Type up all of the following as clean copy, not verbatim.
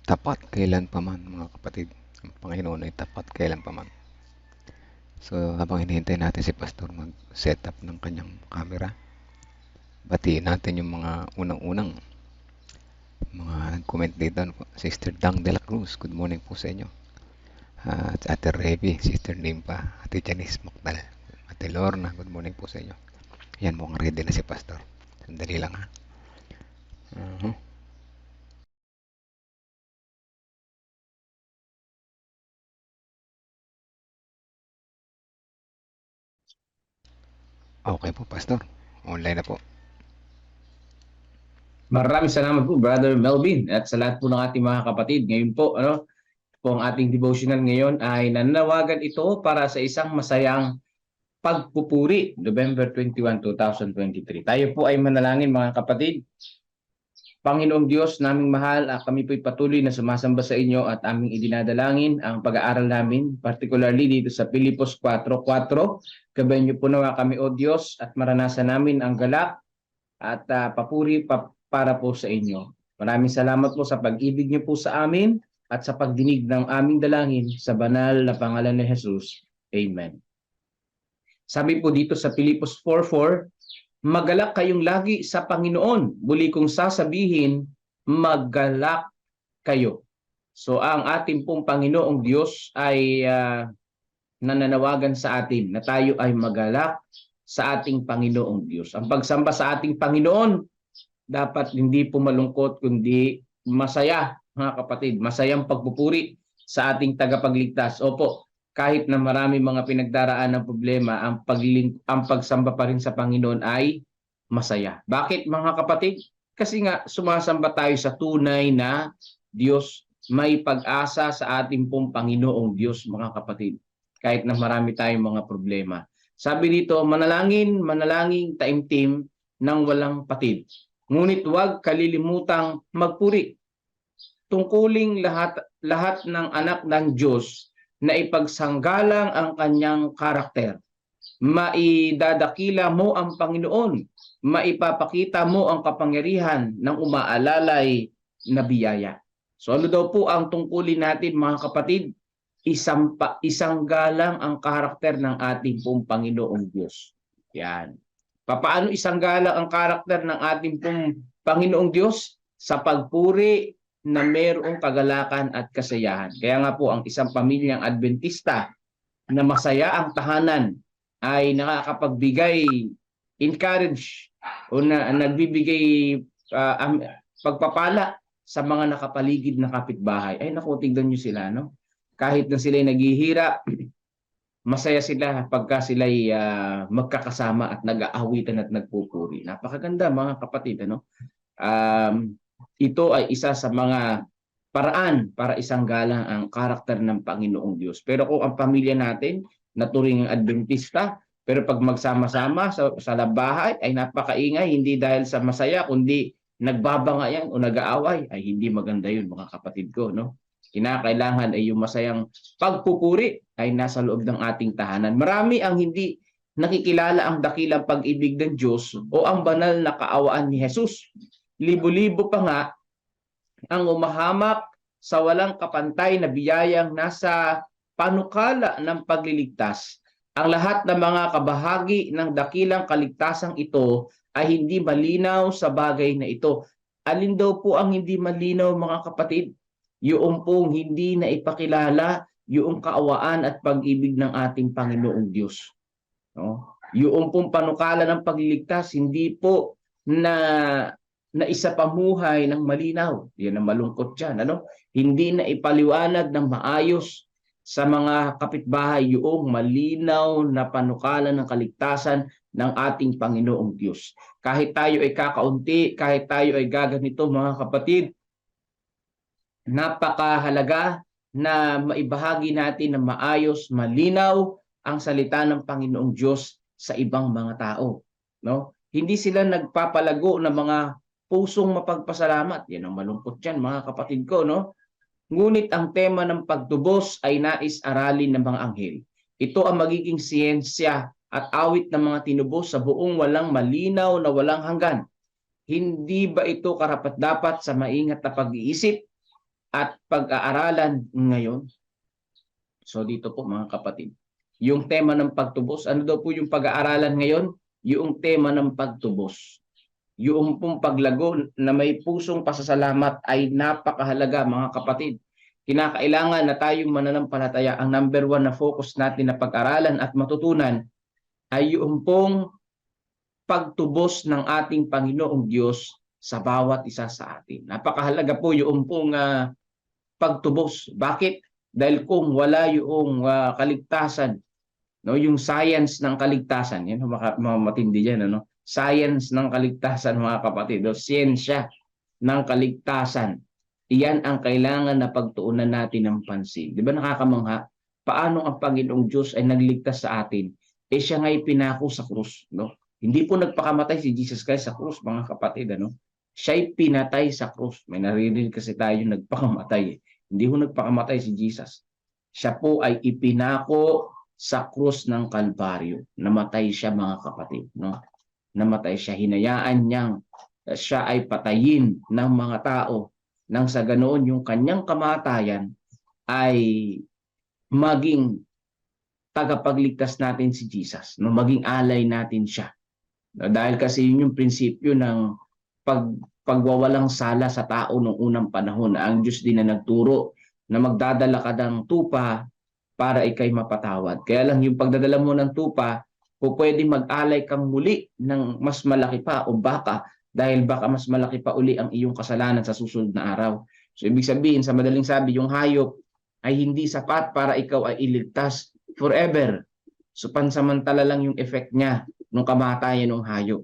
tapat kailanpaman mga kapatid. Ang Panginoon ay tapat kailanpaman. So habang hinihintay natin si Pastor mag-set up ng kanyang camera, batiin natin yung mga unang-unang mga nag-comment dito. Sister Dang de la Cruz, good morning po sa inyo. At Ate Revy, Sister Nimpa, Ate Janice Macdal, Ate Lorna, good morning po sa inyo. Yan, mukhang ready na si Pastor. Sandali lang ha. Uh-huh. Okay po, Pastor. Online na po. Maraming salamat po, Brother Melvin, at sa lahat po ng ating mga kapatid. Ngayon po, po ang ating devotional ngayon ay nananawagan ito para sa isang masayang pagpupuri, November 21, 2023. Tayo po ay manalangin mga kapatid. Panginoong Diyos, naming mahal, kami po'y patuloy na sumasamba sa inyo at aming idinadalangin ang pag-aaral namin, particularly dito sa Filipos 4:4. Gabayan niyo po nawa kami, O Diyos, at maranasan namin ang galak at papuri para po sa inyo. Maraming salamat po sa pag-ibig niyo po sa amin at sa pagdinig ng aming dalangin sa banal na pangalan ni Jesus. Amen. Sabi po dito sa Filipos 4:4, magalak kayong lagi sa Panginoon. Muli kong sasabihin, magalak kayo. So ang ating pong Panginoong Diyos ay nananawagan sa atin na tayo ay magalak sa ating Panginoong Diyos. Ang pagsamba sa ating Panginoon, dapat hindi po malungkot kundi masaya, mga kapatid. Masayang pagpupuri sa ating tagapagligtas. Opo, kahit na marami mga pinagdaraan ng problema, ang pagsamba pa rin sa Panginoon ay masaya. Bakit mga kapatid? Kasi nga sumasamba tayo sa tunay na Diyos. May pag-asa sa ating pong Panginoong Diyos, mga kapatid. Kahit na marami tayong mga problema. Sabi dito, manalangin taimtim ng walang patid. Ngunit huwag kalilimutang magpuri. Tungkuling lahat ng anak ng Diyos na ipagsanggalang ang kanyang karakter. Maidadakila mo ang Panginoon. Maipapakita mo ang kapangyarihan ng umaalalay na biyaya. So ano daw po ang tungkulin natin mga kapatid? Isang galang ang karakter ng ating pong Panginoong Diyos. Yan. Paano isang galang ang karakter ng ating pong Panginoong Diyos? Sa pagpuri na mayroong kagalakan at kasayahan. Kaya nga po ang isang pamilyang Adventista na masaya ang tahanan ay nakakapagbigay encourage o nagbibigay pagpapala sa mga nakapaligid na kapitbahay. Ay naku, tignan nyo sila, no? Kahit na sila'y naghihirap, masaya sila pagka sila'y magkakasama at nag-aawitan at nagpupuri. Napakaganda mga kapatid, ano? Ito ay isa sa mga paraan para isang galang ang karakter ng Panginoong Diyos. Pero kung ang pamilya natin, naturing Adventista, pero pag magsama-sama sa bahay ay napakaingay, hindi dahil sa masaya, kundi nagbabangayan o nag-aaway, ay hindi maganda yun mga kapatid ko, no? Kinakailangan ay yung masayang pagpupuri ay nasa loob ng ating tahanan. Marami ang hindi nakikilala ang dakilang pag-ibig ng Diyos o ang banal na kaawaan ni Jesus. Libo-libo pa nga ang umahamak sa walang kapantay na biyayang nasa panukala ng pagliligtas. Ang lahat ng mga kabahagi ng dakilang kaligtasang ito ay hindi malinaw sa bagay na ito. Alin daw po ang hindi malinaw mga kapatid? Yung pong hindi na ipakilala yung kaawaan at pag-ibig ng ating Panginoong Diyos. No? Yung pong panukala ng pagliligtas, hindi po na isa pamuhay ng malinaw. Yan ang malungkot dyan. Ano? Hindi na ipaliwanag ng maayos sa mga kapitbahay yung malinaw na panukala ng kaligtasan ng ating Panginoong Diyos. Kahit tayo ay kakaunti, kahit tayo ay gaganito mga kapatid, napakahalaga na maibahagi natin na maayos, malinaw ang salita ng Panginoong Diyos sa ibang mga tao. No? Hindi sila nagpapalago ng mga pusong mapagpasalamat. Yan ang malungkot yan mga kapatid ko. No? Ngunit ang tema ng pagtubos ay nais aralin ng mga anghel. Ito ang magiging siyensya at awit ng mga tinubos sa buong walang malinaw na walang hanggan. Hindi ba ito karapat-dapat sa maingat na pag-iisip at pag-aaralan ngayon. So dito po mga kapatid, yung tema ng pagtubos, ano daw po yung pag-aaralan ngayon? Yung tema ng pagtubos. Yung pong paglago na may pusong pasasalamat ay napakahalaga mga kapatid. Kinakailangan na tayong mananampalataya. Ang number one na focus natin na pag-aralan at matutunan ay yung pong pagtubos ng ating Panginoong Diyos sa bawat isa sa atin. Napakahalaga po yung pong pagtubos. Bakit? Dahil kung wala yung kaligtasan, no, yung science ng kaligtasan, yan matindi yan, ano? Science ng kaligtasan mga kapatid, o siyensya ng kaligtasan. Iyan ang kailangan na pagtuunan natin ng pansin. Di ba nakakamangha? Paano ang Panginoong Diyos ay nagligtas sa atin? Eh siya nga'y pinako sa krus, no? Hindi po nagpakamatay si Jesus Christ sa krus, mga kapatid, ano? Siya'y pinatay sa krus. May naririnig kasi tayo nagpakamatay. Hindi po nagpakamatay si Jesus. Siya po ay ipinako sa krus ng Kalbaryo. Namatay siya mga kapatid, no? Namatay siya, hinayaan niyang siya ay patayin ng mga tao nang sa ganoon yung kanyang kamatayan ay maging tagapagligtas natin si Jesus, no? Maging alay natin siya. No? Dahil kasi yun yung prinsipyo ng pagwawalang sala sa tao noong unang panahon. Ang Diyos din na nagturo na magdadala ka ng tupa para ikay mapatawad. Kaya lang yung pagdadala mo ng tupa, kung pwede mag-alay kang muli ng mas malaki pa o baka, dahil baka mas malaki pa uli ang iyong kasalanan sa susunod na araw. So ibig sabihin, sa madaling sabi, yung hayop ay hindi sapat para ikaw ay iligtas forever. So pansamantala lang yung effect niya nung kamatayan ng hayop.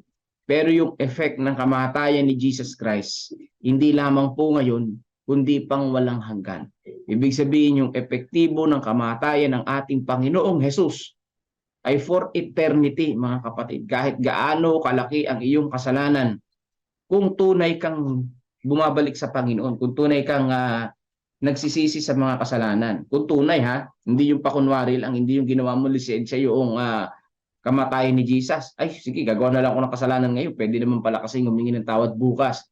Pero yung effect ng kamatayan ni Jesus Christ, hindi lamang po ngayon, kundi pang walang hanggan. Ibig sabihin yung epektibo ng kamatayan ng ating Panginoong Jesus ay for eternity, mga kapatid. Kahit gaano kalaki ang iyong kasalanan, kung tunay kang bumabalik sa Panginoon, kung tunay kang nagsisisi sa mga kasalanan, kung tunay ha, hindi yung pakunwari lang, hindi yung ginawa mo lisensya yung kamatayan ni Jesus. Ay, sige, gagawa na lang ako ng kasalanan ngayon. Pwede naman pala kasi humingi ng tawad bukas.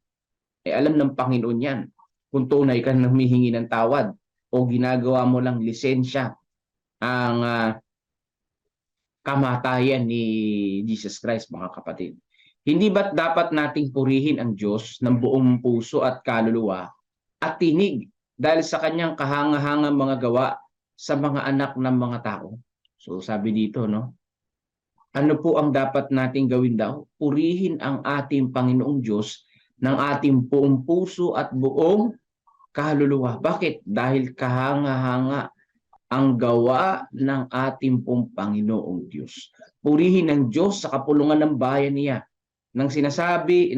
Eh, alam ng Panginoon yan. Kung tunay ka nang humihingi ng tawad o ginagawa mo lang lisensya ang kamatayan ni Jesus Christ, mga kapatid. Hindi ba't dapat nating purihin ang Diyos ng buong puso at kaluluwa at tinig dahil sa kanyang kahangahangang mga gawa sa mga anak ng mga tao? So sabi dito, no? Ano po ang dapat nating gawin daw? Purihin ang ating Panginoong Diyos ng ating buong puso at buong kaluluwa. Bakit? Dahil kahanga-hanga ang gawa ng ating pong Panginoong Diyos. Purihin ng Diyos sa kapulungan ng bayan niya. Nang sinabi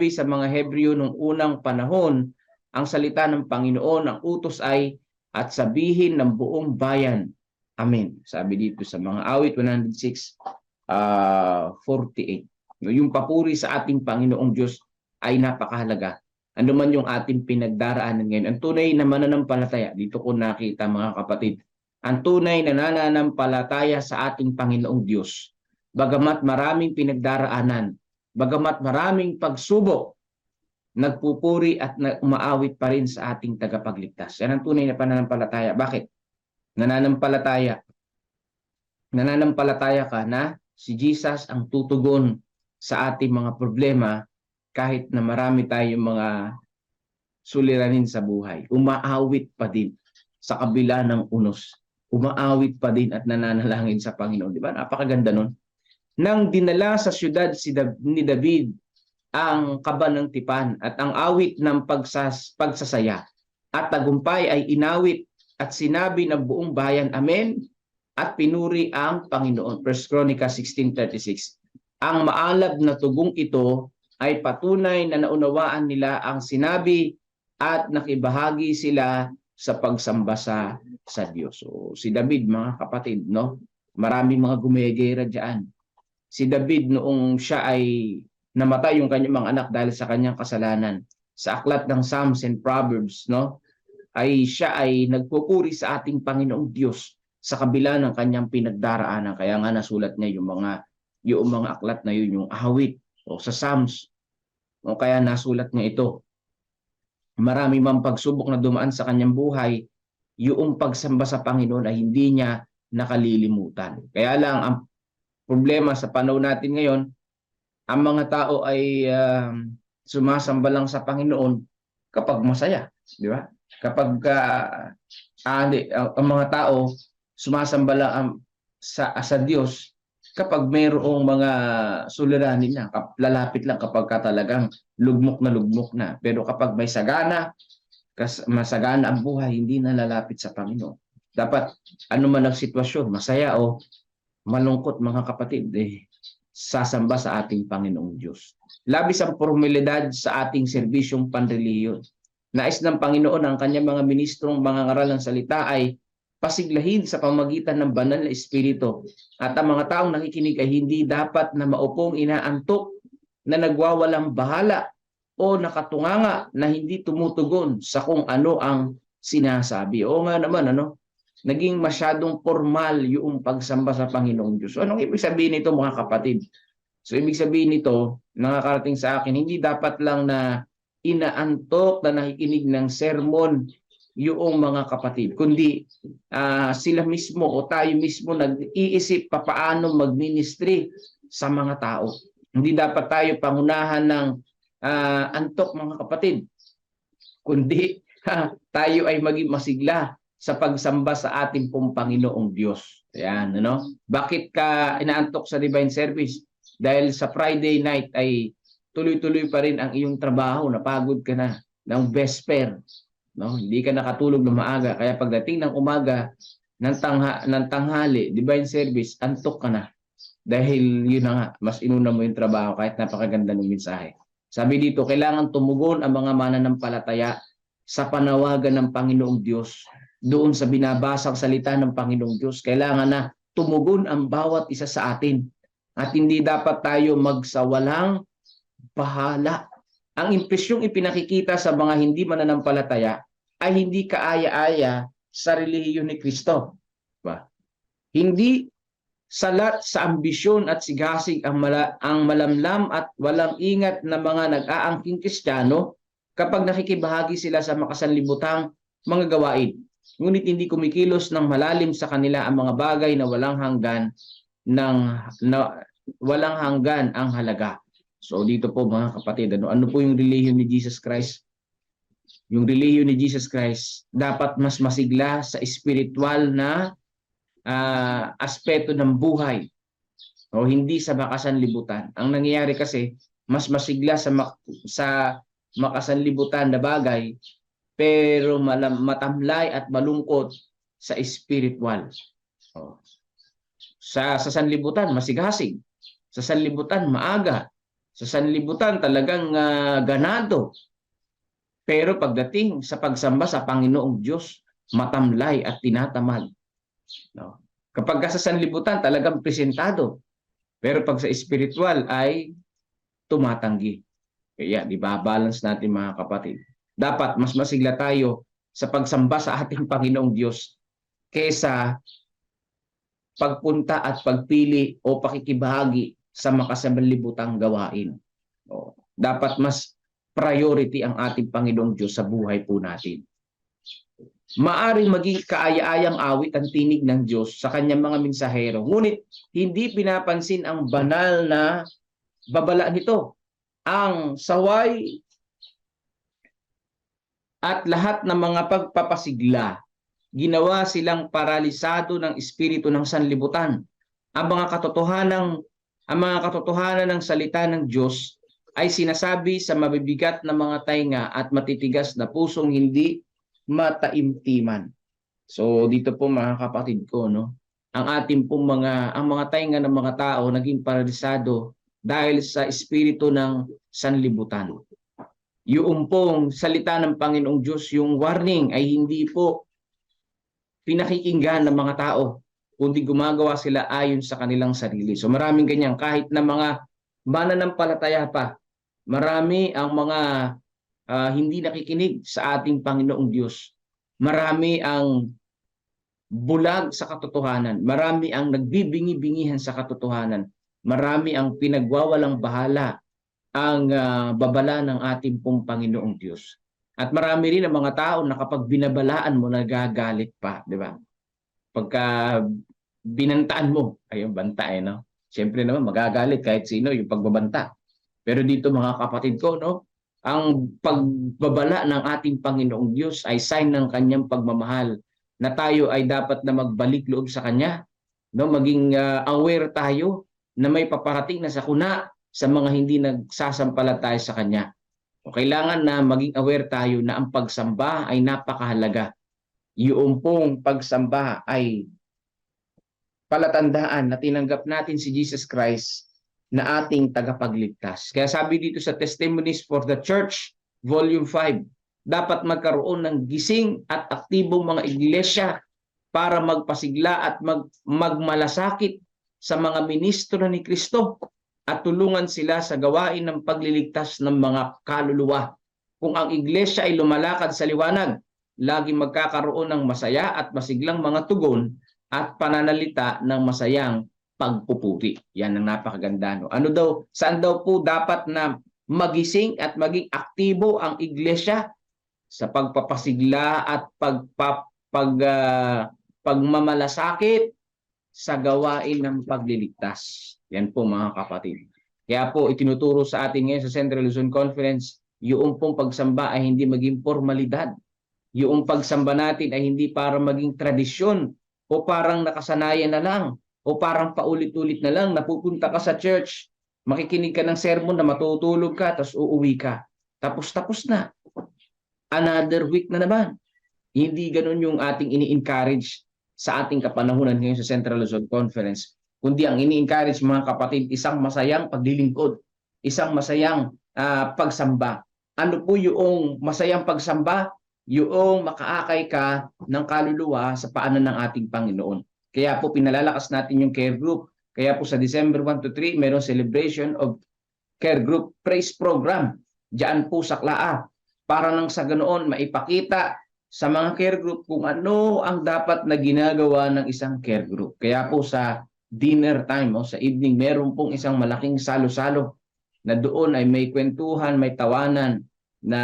sa mga Hebreo noong unang panahon, ang salita ng Panginoon, ang utos ay, at sabihin ng buong bayan. Amen. Sabi dito sa mga awit 106:48. Yung papuri sa ating Panginoong Diyos ay napakahalaga. Ano man yung ating pinagdaraanan ngayon. Ang tunay na mananampalataya, dito ko nakita mga kapatid, ang tunay na nananampalataya sa ating Panginoong Diyos, bagamat maraming pinagdaraanan, bagamat maraming pagsubok, nagpupuri at umaawit pa rin sa ating tagapagligtas. Yan ang tunay na pananampalataya. Bakit? Nananampalataya ka na si Jesus ang tutugon sa ating mga problema kahit na marami tayong mga suliranin sa buhay. Umaawit pa din sa kabila ng unos. Umaawit pa din at nananalangin sa Panginoon. Di ba? Napakaganda nun. Nang dinala sa syudad ni David ang kaba ng tipan at ang awit ng pagsasaya at tagumpay ay inawit at sinabi ng buong bayan, Amen, at pinuri ang Panginoon. 1 Chronicles 16:36. Ang maalab na tugong ito ay patunay na naunawaan nila ang sinabi at nakibahagi sila sa pagsamba sa Diyos. So, si David, mga kapatid, no? Maraming mga gumegera diyan. Si David noong siya ay namatay yung kanyang mga anak dahil sa kanyang kasalanan. Sa aklat ng Psalms and Proverbs, no? Ay siya ay nagpupuri sa ating Panginoong Diyos sa kabila ng kanyang pinagdaraanan. Kaya nga nasulat niya yung mga aklat na yun, yung awit o sa Psalms. O kaya nasulat niya ito. marami mang pagsubok na dumaan sa kanyang buhay, yung pagsamba sa Panginoon ay hindi niya nakalilimutan. Kaya lang, ang problema sa panahon natin ngayon, ang mga tao ay sumasamba lang sa Panginoon kapag masaya, di ba? Kapag ang mga tao sumasamba lang sa Diyos kapag mayroong mga suliranin na, lalapit lang kapag talagang lugmok na. Pero kapag may sagana, masagana ang buhay, hindi na lalapit sa Panginoon. Dapat ano man ang sitwasyon, masaya o malungkot mga kapatid, sasamba sa ating Panginoong Diyos. Labis ang formalidad sa ating serbisyong panrelihiyon. Nais ng Panginoon ang kanyang mga ministrong mga ngaral ng salita ay pasiglahin sa pamagitan ng banal na espiritu. At ang mga taong nakikinig ay hindi dapat na maupong inaantok na nagwawalang bahala o nakatunganga na hindi tumutugon sa kung ano ang sinasabi. Oo nga naman, naging masyadong formal yung pagsamba sa Panginoong Diyos. So, anong ibig sabihin nito mga kapatid? So ibig sabihin nito, nakakarating sa akin, hindi dapat lang na inaantok na nakikinig ng sermon yung mga kapatid, kundi sila mismo o tayo mismo nag-iisip paano mag-ministry sa mga tao. Hindi dapat tayo pangunahan ng antok mga kapatid, kundi tayo ay maging masigla sa pagsamba sa ating pong Panginoong Diyos. Ayan, Bakit ka inaantok sa divine service? Dahil sa Friday night ay tuloy-tuloy pa rin ang iyong trabaho, napagod ka na ng vesper, hindi ka nakatulog ng maaga, kaya pagdating ng umaga ng tanghali, divine service, antok ka na. Dahil yun na nga, mas inuna mo yung trabaho kahit napakaganda ng mensahe. Sabi dito, kailangan tumugon ang mga mananampalataya sa panawagan ng Panginoong Diyos. Doon sa binabasang salita ng Panginoong Diyos, kailangan na tumugon ang bawat isa sa atin. At hindi dapat tayo magsawalang bahala. Ang impresyong ipinakikita sa mga hindi mananampalataya ay hindi kaaya-aya sa relihiyon ni Kristo. Diba? Hindi salat sa ambisyon at sigasig ang malamlam at walang ingat na mga nag-aangking Kristiyano kapag nakikibahagi sila sa makasanlibutang mga gawain. Ngunit hindi kumikilos ng malalim sa kanila ang mga bagay na walang hanggan ang halaga. So dito po mga kapatid, ano po yung relihiyon ni Jesus Christ? Yung relihiyon ni Jesus Christ dapat mas masigla sa spiritual na aspeto ng buhay, o hindi sa makasanlibutan. Ang nangyayari kasi, mas masigla sa makasanlibutan na bagay, pero matamlay at malungkot sa spiritual. Sa sanlibutan, masigasig. Sa sanlibutan, maaga. Sa sanlibutan, talagang ganado. Pero pagdating sa pagsamba sa Panginoong Diyos, matamlay at tinatamad. Kapag sa sanlibutan, talagang presentado. Pero pag sa spiritual ay tumatanggi. Kaya, balance natin mga kapatid. Dapat mas masigla tayo sa pagsamba sa ating Panginoong Diyos kaysa pagpunta at pagpili o pakikibahagi sa makasanlibutang gawain. Dapat mas priority ang ating Panginoong Diyos sa buhay po natin. Maaring maging kaaya-ayang awit ang tinig ng Diyos sa kanyang mga mensahero, ngunit hindi pinapansin ang banal na babala nito. Ang saway at lahat ng mga pagpapasigla, ginawa silang paralisado ng espiritu ng sanlibutan. Ang mga katotohanan ng salita ng Diyos ay sinasabi sa mabibigat na mga tainga at matitigas na pusong hindi mataimtiman. So dito po mga kapatid ko, ang ating pong ang mga tainga ng mga tao naging paralisado dahil sa espiritu ng sanlibutan. Yung pong salita ng Panginoong Diyos, yung warning ay hindi po pinakikinggan ng mga tao, kundi gumagawa sila ayon sa kanilang sarili. So maraming ganyan, kahit na mga mananampalataya pa, marami ang mga hindi nakikinig sa ating Panginoong Diyos. Marami ang bulag sa katotohanan. Marami ang nagbibingi-bingihan sa katotohanan. Marami ang pinagwawalang bahala ang babala ng ating pong Panginoong Diyos. At marami rin ang mga tao na kapag binabalaan mo, nagagalit pa, di ba? Pagka binantaan mo, ayun, banta no? Siyempre naman, magagalit kahit sino yung pagbabanta. Pero dito mga kapatid ko, no? Ang pagbabala ng ating Panginoong Diyos ay sign ng kanyang pagmamahal na tayo ay dapat na magbalik loob sa kanya, no? Maging aware tayo na may paparating na sakuna sa mga hindi nagsasampalataya sa kanya. O kailangan na maging aware tayo na ang pagsamba ay napakahalaga. Yung pong pagsamba ay palatandaan na tinanggap natin si Jesus Christ na ating tagapagligtas. Kaya sabi dito sa Testimonies for the Church, Volume 5, dapat magkaroon ng gising at aktibong mga iglesia para magpasigla at magmalasakit sa mga ministro ni Kristo at tulungan sila sa gawain ng pagliligtas ng mga kaluluwa. Kung ang iglesia ay lumalakad sa liwanag, laging magkakaroon ng masaya at masiglang mga tugon at pananalita ng masayang pagpupuri. Yan ang napakaganda. No? Ano daw, saan daw po dapat na magising at maging aktibo ang iglesia? Sa pagpapasigla at pagmamalasakit sa gawain ng pagliligtas. Yan po mga kapatid. Kaya po itinuturo sa atin ngayon sa Central Luzon Conference, yung pong pagsamba ay hindi maging formalidad. Yung pagsamba natin ay hindi para maging tradisyon o parang nakasanayan na lang o parang paulit-ulit na lang napupunta ka sa church, makikinig ka ng sermon na matutulog ka, tapos uuwi ka. Tapos na. Another week na naman. Hindi ganun yung ating ini-encourage sa ating kapanahunan ngayon sa Central Luzon Conference. Kundi ang ini-encourage mga kapatid, isang masayang paglilingkod, isang masayang pagsamba. Ano po yung masayang pagsamba? Yung makaakay ka ng kaluluwa sa paanan ng ating Panginoon. Kaya po pinalalakas natin yung care group. Kaya po sa December 1 to 3, mayroong celebration of care group praise program. Diyan po sa Klaa. Para nang sa ganoon maipakita sa mga care group kung ano ang dapat na ginagawa ng isang care group. Kaya po sa dinner time, sa evening, meron pong isang malaking salo-salo na doon ay may kwentuhan, may tawanan, na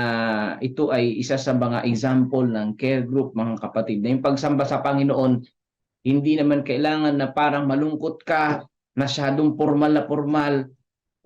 ito ay isa sa mga example ng care group mga kapatid. Na yung pagsamba sa Panginoon, hindi naman kailangan na parang malungkot ka, masyadong formal na formal.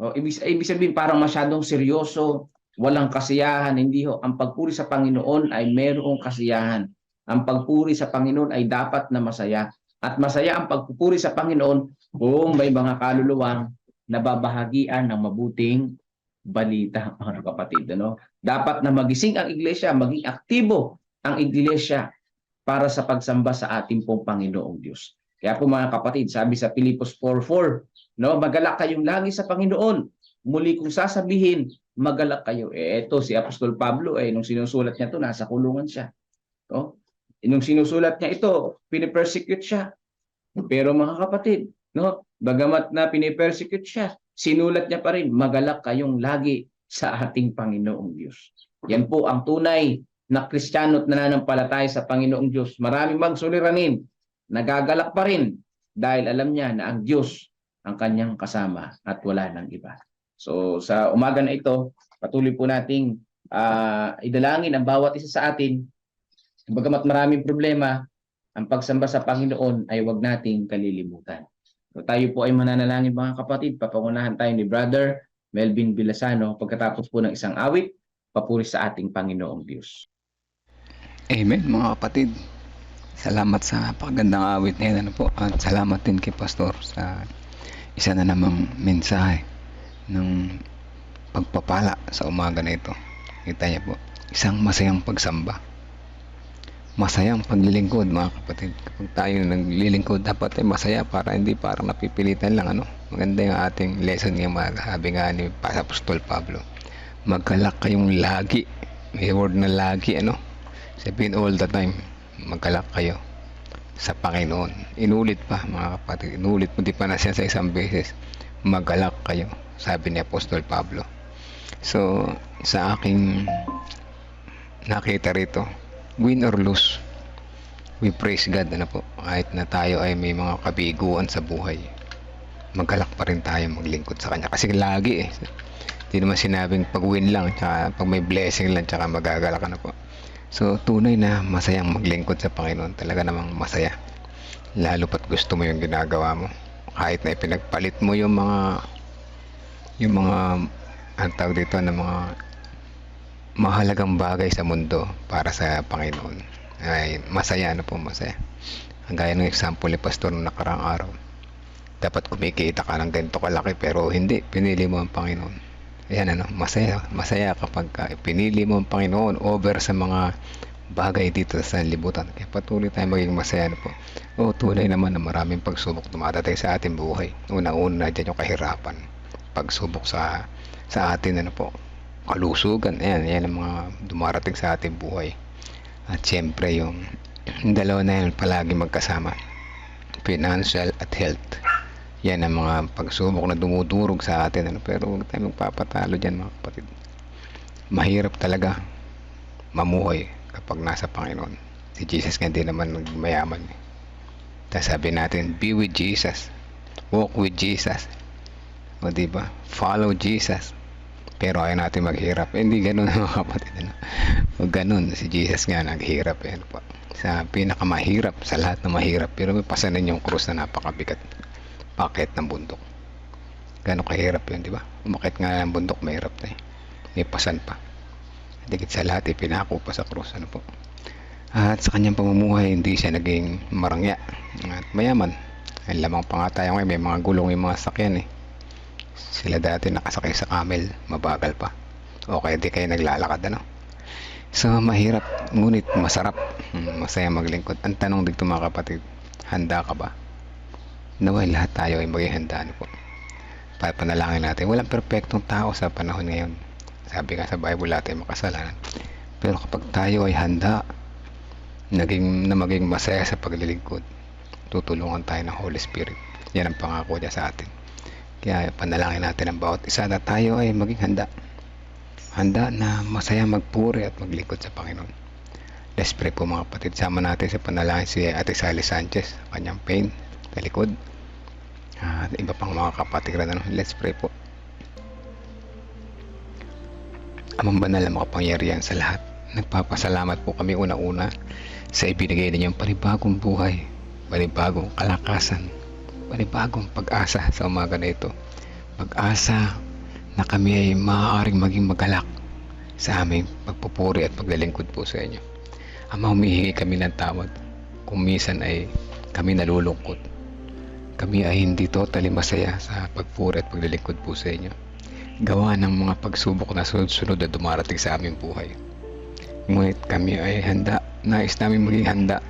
Ibig sabihin parang masyadong seryoso, walang kasiyahan. Hindi ho. Ang pagpuri sa Panginoon ay mayroong kasiyahan. Ang pagpuri sa Panginoon ay dapat na masaya. At masaya ang pagpupuri sa Panginoon kung may mga kaluluwang nababahagian ng mabuting balita, mga kapatid. Ano? Dapat na magising ang iglesia, maging aktibo ang iglesia para sa pagsamba sa ating pong Panginoong Diyos. Kaya po mga kapatid, sabi sa Pilipos 4:4, no, magalak kayong lagi sa Panginoon. Muli kong sasabihin, magalak kayo. Ito si Apostol Pablo, nung sinusulat niya ito, nasa kulungan siya. No? Nung sinusulat niya ito, pinipersecute siya. Pero mga kapatid, no, bagamat na pinipersecute siya, sinulat niya pa rin, magalak kayong lagi sa ating Panginoong Diyos. Yan po ang tunay na Kristiyano at nananampalataya sa Panginoong Diyos. Maraming bang suliranin, nagagalak pa rin dahil alam niya na ang Diyos ang kanyang kasama at wala nang iba. So sa umaga na ito, patuloy po nating idalangin ang bawat isa sa atin. Bagamat maraming problema, ang pagsamba sa Panginoon ay huwag nating kalilimutan. So tayo po ay mananalangin mga kapatid. Papangunahan tayo ni Brother Melvin Bilasano pagkatapos po ng isang awit, papuri sa ating Panginoong Diyos. Amen mga kapatid. Salamat sa pagandang awit na yan. At salamat din kay Pastor sa isa na namang mensahe ng pagpapala sa umaga na ito. Kita niya po, isang masayang pagsamba. Masayang paglilingkod mga kapatid. Kapag tayo naglilingkod, dapat ay masaya para hindi parang napipilitan lang. Maganda yung ating lesson ngayong umaga. Sabi nga ni Apostol Pablo, magkalak kayong lagi. May word na lagi, sabihin all the time, magkalak kayo sa Panginoon. Inulit pa mga kapatid, inulit mo di pa na siya sa isang beses, magkalak kayo, sabi ni Apostol Pablo. So sa aking nakita rito, win or lose, we praise God. Kahit na tayo ay may mga kabiguan sa buhay, magkalak pa rin tayo maglingkod sa Kanya. Kasi lagi Hindi naman sinabing pag-win lang, tsaka pag may blessing lang, tsaka magagala ka na po. So, tunay na masayang maglingkod sa Panginoon. Talaga namang masaya. Lalo pat gusto mo yung ginagawa mo. Kahit na ipinagpalit mo yung mga ang tawag dito na mga mahalagang bagay sa mundo para sa Panginoon. Ay masaya na po, masaya. Ang gaya ng example ni Pastor nung nakaraang araw. Dapat kumikita ka ng ganito kalaki pero hindi, pinili mo ang Panginoon. Ayan masaya kapag pinili mo ang Panginoon over sa mga bagay dito sa libutan. Kaya patuloy tayong maging masaya na po. O tunay naman na maraming pagsubok dumadating sa ating buhay. Una-una na dyan yung kahirapan. Pagsubok sa atin kalusugan. Ayan ang mga dumarating sa ating buhay. At syempre yung dalawa na yan palagi magkasama. Financial at health. Yan ang mga pagsubok na dumudurog sa atin. Pero huwag tayong magpapatalo dyan mga kapatid. Mahirap talaga mamuhay kapag nasa Panginoon. Si Jesus nga din naman mayaman. Tapos sabi natin, be with Jesus. Walk with Jesus. O diba? Follow Jesus. Pero ayaw natin maghirap. Hindi ganun mga kapatid. O ganun. Si Jesus nga naghirap. Sa pinakamahirap, sa lahat na mahirap. Pero may pasanin yung krus na napakabigat. Pakit ng bundok. Gano'ng kahirap yun, di ba? Umakit nga ng bundok, mahirap na eh. May pasan pa. Digit sa lahat, ipinako pa sa krus. At sa kanyang pamumuhay, hindi siya naging marangya at mayaman. Ang lamang pa nga tayo ngayon, may mga gulong yung mga sakyan eh. Sila dati nakasakay sa camel, mabagal pa. O kaya di kayo naglalakad, So, mahirap, ngunit masarap. Masaya maglingkod. Ang tanong dito mga kapatid, handa ka ba? Naway lahat tayo ay maging handa po. Panalangin natin. Walang perpektong tao sa panahon ngayon. Sabi nga sa Bible natin makasalanan. Pero kapag tayo ay handa maging masaya sa paglilingkod, tutulungan tayo ng Holy Spirit. Yan ang pangako niya sa atin. Kaya panalangin natin ang bawat isa na tayo ay maging handa. Handa na masaya magpuri at maglingkod sa Panginoon. Let's pray po mga kapatid. Sama natin sa panalangin si Ate Sally Sanchez, kanyang pain sa likod. At iba pang mga kapatid na let's pray po. Amang banal na makapangyarihan sa lahat, nagpapasalamat po kami una-una sa ibinigay ninyong panibagong buhay, panibagong kalakasan, panibagong pag-asa sa umaga na ito. Pag-asa na kami ay maaaring maging magalak sa aming pagpupuri at paglilingkod po sa inyo. Ama, humihingi kami ng tawad kung minsan ay kami nalulungkot. Kami ay hindi totally masaya sa pagpuri at paglilingkod po sa inyo. Gawa ng mga pagsubok na sunod-sunod na dumarating sa aming buhay. Ngunit kami ay handa, nais namin maging handa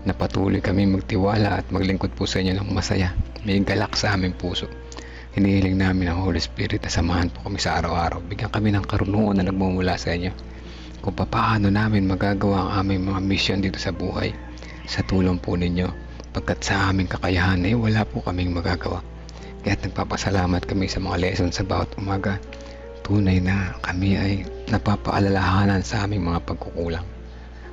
na patuloy kami magtiwala at maglingkod po sa inyo ng masaya. May galak sa aming puso. Hinihiling namin ang Holy Spirit na samahan po kami sa araw-araw. Bigyan kami ng karunungan na nagmumula sa inyo kung paano namin magagawa ang aming mga mission dito sa buhay sa tulong po ninyo, pagkat sa aming kakayahan ay wala po kaming magagawa. Kaya't nagpapasalamat kami sa mga lesson sa bawat umaga. Tunay na kami ay napapaalalahanan sa aming mga pagkukulang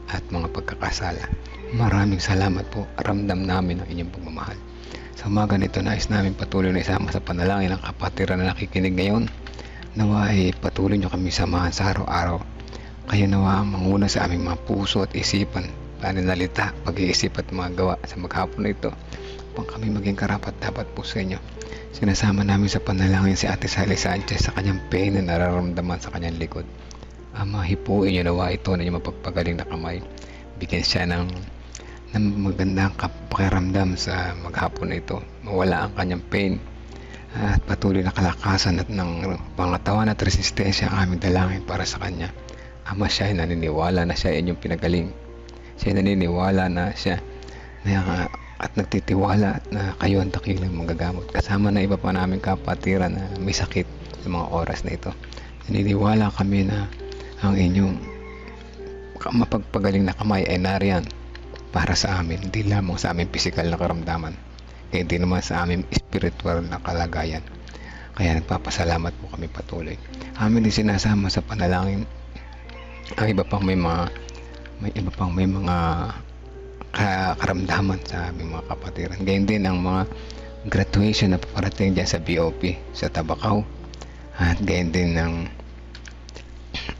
at mga pagkakasala. Maraming salamat po. Ramdam namin ang inyong pagmamahal. Sa umaga nito, nais namin patuloy na isama sa panalangin ng kapatiran na nakikinig ngayon. Nawa ay patuloy nyo kami samahan sa araw-araw. Kaya nawa ang manguna sa aming mga puso at isipan, pananalita, pag-iisip at mga gawa sa maghapon na ito upang kami maging karapat dapat po sa inyo. Sinasama namin sa panalangin si Ate Sally Sanchez sa kanyang pain na nararamdaman sa kanyang likod. Ama, hipuin nyo nawa ito na yung mapagpagaling na kamay. Bigyan siya ng magandang pakiramdam sa maghapon na ito. Mawala ang kanyang pain at patuloy na kalakasan at ng pangatawan at resistensya ang aming dalangin para sa kanya. Ama, siya ay naniniwala na siya ay inyong pinagaling. Siya ay naniniwala na siya at nagtitiwala na kayo ang dakilang magagamot. Kasama na iba pa namin kapatiran na may sakit sa mga oras na ito. Naniniwala kami na ang inyong mapagpagaling na kamay ay nariyan para sa amin, hindi lamang sa aming pisikal na karamdaman, kaya hindi naman sa aming spiritual na kalagayan. Kaya nagpapasalamat po kami patuloy. Amin din sinasama sa panalangin ang iba pang may mga karamdaman sa aming mga kapatiran. Gayon din ang mga graduation na paparating dyan sa BOP, sa Tabacao, At gayon din ang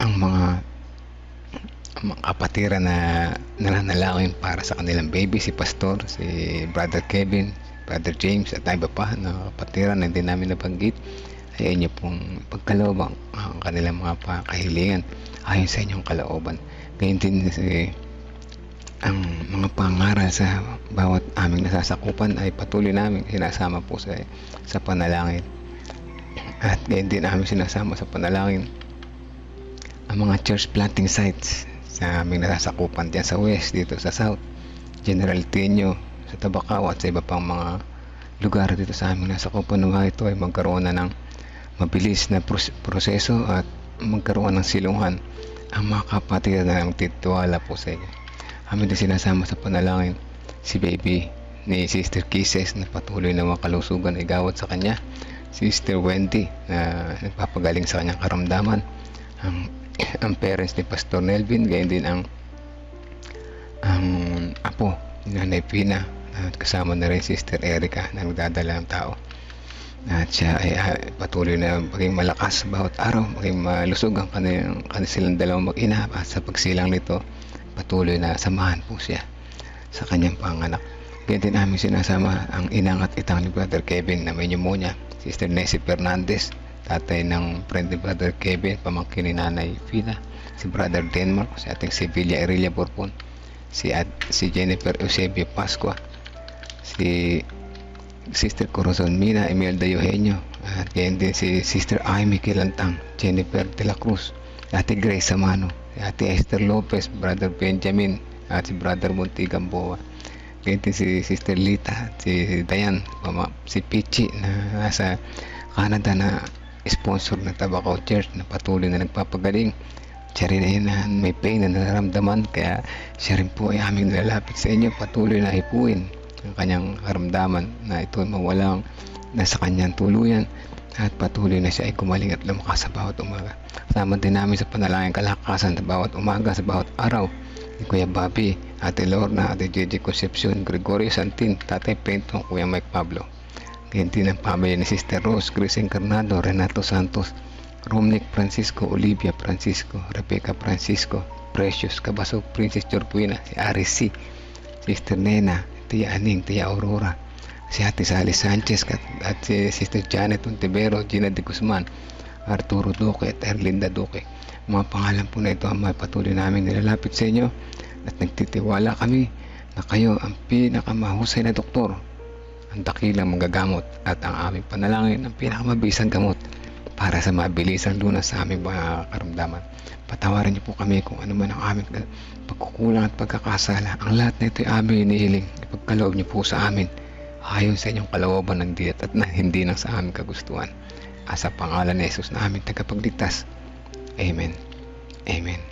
mga kapatiran na nananalangin para sa kanilang baby, si Pastor, si Brother Kevin, Brother James, at iba pa na kapatiran na hindi namin nabanggit, ay inyo pong pagkaloob ang kanilang mga kahilingan ayon sa inyong kalooban. Gayon din ang mga pangaral sa bawat aming nasasakupan ay patuloy namin sinasama po sa panalangin. At gayon din namin sinasama sa panalangin ang mga church planting sites sa aming nasasakupan diyan sa west, dito sa south, General Tinio, sa Tabacao at sa iba pang mga lugar dito sa aming nasakupan. Nawa ito ay magkaroon na ng mabilis na proseso at magkaroon ng silungan ang mga kapatid na magtitiwala po sa inyo. Amin din sinasama sa panalangin si baby ni Sister Kisses na patuloy na makalusugan ay gawat sa kanya, Sister Wendy na nagpapagaling sa kanyang karamdaman, ang parents ni Pastor Nelvin, gayon din ang apo ni Nanay Pina, at kasama na rin Sister Erica na nagdadala ng tao. At siya ay patuloy na maging malakas bawat araw, maging malusog ang kanilang dalawang mag-ina, at sa pagsilang nito patuloy na samahan po siya sa kanyang panganak. Ganyan din namin sinasama ang inang at itang ni Brother Kevin na may pneumonia, Sister Nessie Fernandez, tatay ng friend ni Brother Kevin, pamangkin ni Nanay Pina, si Brother Denmark, si ating Sevilla Aurelia Borpon, si Jennifer Eusebio Pascua, si Sister Corazon Mina Imelda Eugenio, at ganyan din si Sister Amy Kilantang, Jennifer de la Cruz, Ate Grace Samano, Ate Esther Lopez, Brother Benjamin, at si Brother Monty Gamboa. Ganyan din si Sister Lita, si Dayan, si Pichi na nasa Canada na sponsor ng Tabacao Church na patuloy na nagpapagaling. Siya rin ay may pain na nararamdaman, kaya siya rin po ay aming nilalapit sa inyo, patuloy na hipuin ang kanyang karamdaman na ito mawalang nasa kanyang tuluyan, at patuloy na siya ay gumaling at lumakas sa bawat umaga. Kasama din namin sa panalangin kalakasan sa bawat umaga, sa bawat araw, ni Kuya Bobby, Ate Lorna, Ate JJ Concepcion, Gregorio Santin, Tatay Pentong, Kuya Mike Pablo. Ganyan din ang pamilya ni Sister Rose, Chris Encarnado, Renato Santos, Romnick Francisco, Olivia Francisco, Rebecca Francisco, Precious Cabasog, Princess Jorquina, si Aris C, Sister Nena, Tia Aning, Tia Aurora, si Ate Sally Sanchez, at si Sister Janet Ontivero, Gina de Guzman, Arturo Duque, at Erlinda Duque. Mga pangalan po na ito ang may patuloy namin nilalapit sa inyo, at nagtitiwala kami na kayo ang pinakamahusay na doktor, ang dakilang manggagamot, at ang aming panalangin ang pinakamabisang gamot para sa mabilisang lunas sa aming mga karamdaman. Patawarin niyo po kami kung ano man ang aming pagkukulang at pagkakasala. Ang lahat na ito ay aming inihiling, ipagkaloob niyo po sa amin ayon sa inyong kalooban ng diyet at na hindi nang sa aming kagustuhan. Sa pangalan ni Jesus na aming tagapagligtas. Amen. Amen.